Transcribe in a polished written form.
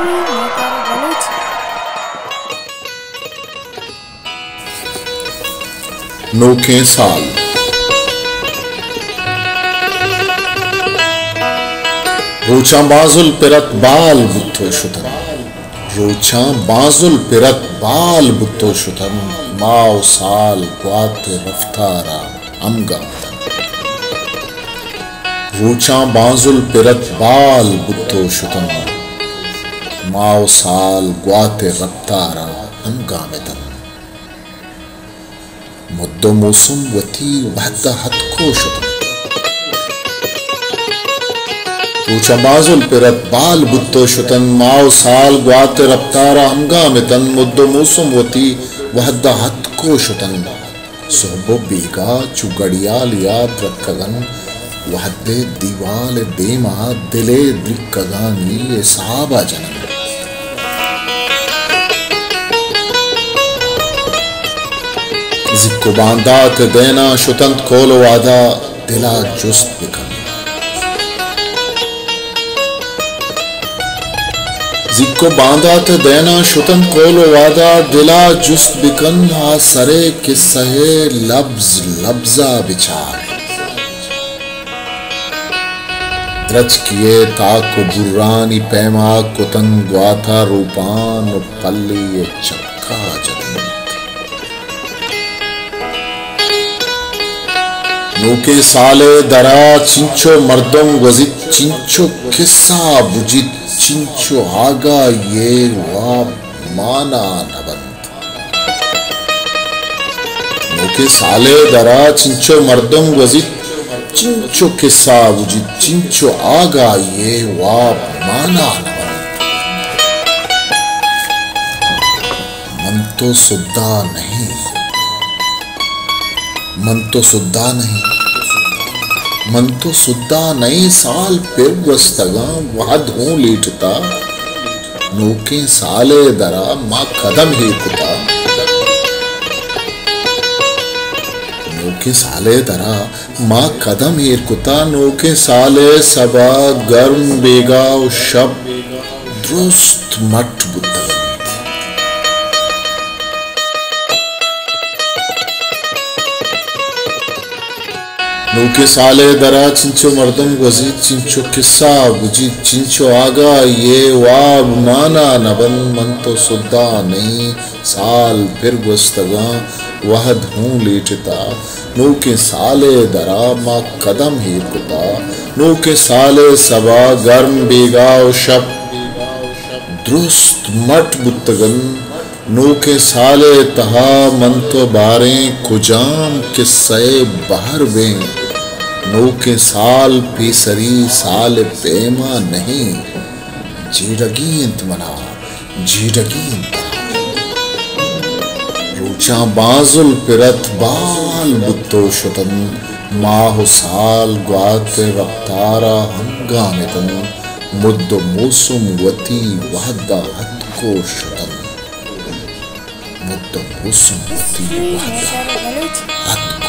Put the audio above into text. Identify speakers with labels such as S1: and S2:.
S1: Only Maker Village.
S2: नोके साल रोचा बाजुल पिरत बाल बुद्धो शुतन रोचा बाजुल पिरत बाल बुद्धो शुतन माओ साल ग्वाते रफ्तारा अमगा रोचा बाजुल पिरत बाल बुद्धो शुतन माओ साल ग्वाते रफ्तारा अमगा मेतन मुद्दो मौसम वती वहदा हतको शुतन रोचा बाजुल पिरत बाल बुद्धो शुतन माओ साल ग्वाते रफ्तारा अमगा मेतन मुद्दो मौसम वती वहदा हतको शुतन सोबो बीगा चुगड़िया लिया प्रकगन वहदे दीवाल बेमा दिले द्रिकगानी ये साबा जनन जिक्को बांदात देना शुतंत कोलो वादा दिला जुस्त बिकन जिक्को बांदात देना शुतंत कोलो वादा दिला जुस्त बिकन हा सरे किस्से लब्ज लब्जा विचार रच किए ताको बुर्रानी पैमा कुतन ग्वाथा रूपान पल्ली चक्का जतन नोके साले दरा चिंचो मर्दम वजित चिंचो किस्सा बुजित चिंचो आगा ये वा माना नबंत नोके साले दरा चिंचो मर्दम वजित चिंचो किस्सा बुजित चिंचो आगा ये वा माना नबंत मन तो सुद्धा नहीं मन तो सुद्धा नहीं मन तो सुद्धा नए साल फिर वस्तगा वाद हूं लीटता नोके साले दरा मां कदम ही कुता नोके साले दरा मां कदम ही कुता नोके साले सबा गर्म बेगा शब दुरुस्त मट बुद्ध नोके साले दरा चिंचो मर्दम वजीद चिंचो किस्सा बुजीद चिंचो आगा ये वाब माना नबन मन तो सुद्धा नहीं साल फिर गुस्तगा वहद हूं लीटता नोके साले दरा मां कदम ही कुता नोके साले सबा गर्म बेगाव शब दुरुस्त मट बुतगन नोके साले तहा मन तो बारें कुजाम किस्से बाहर बें नोके साल पीसरी साल पेमा नहीं जीडगींत मना जीडगींत रोचा बाजुल पिरत बाल बुद्धो शुतन माहो साल ग्वाते रफ्तारा हंगामितन मुद्दो मौसम वती वहदा हतको शुतन मुद्दो मौसम वती वहदा हतको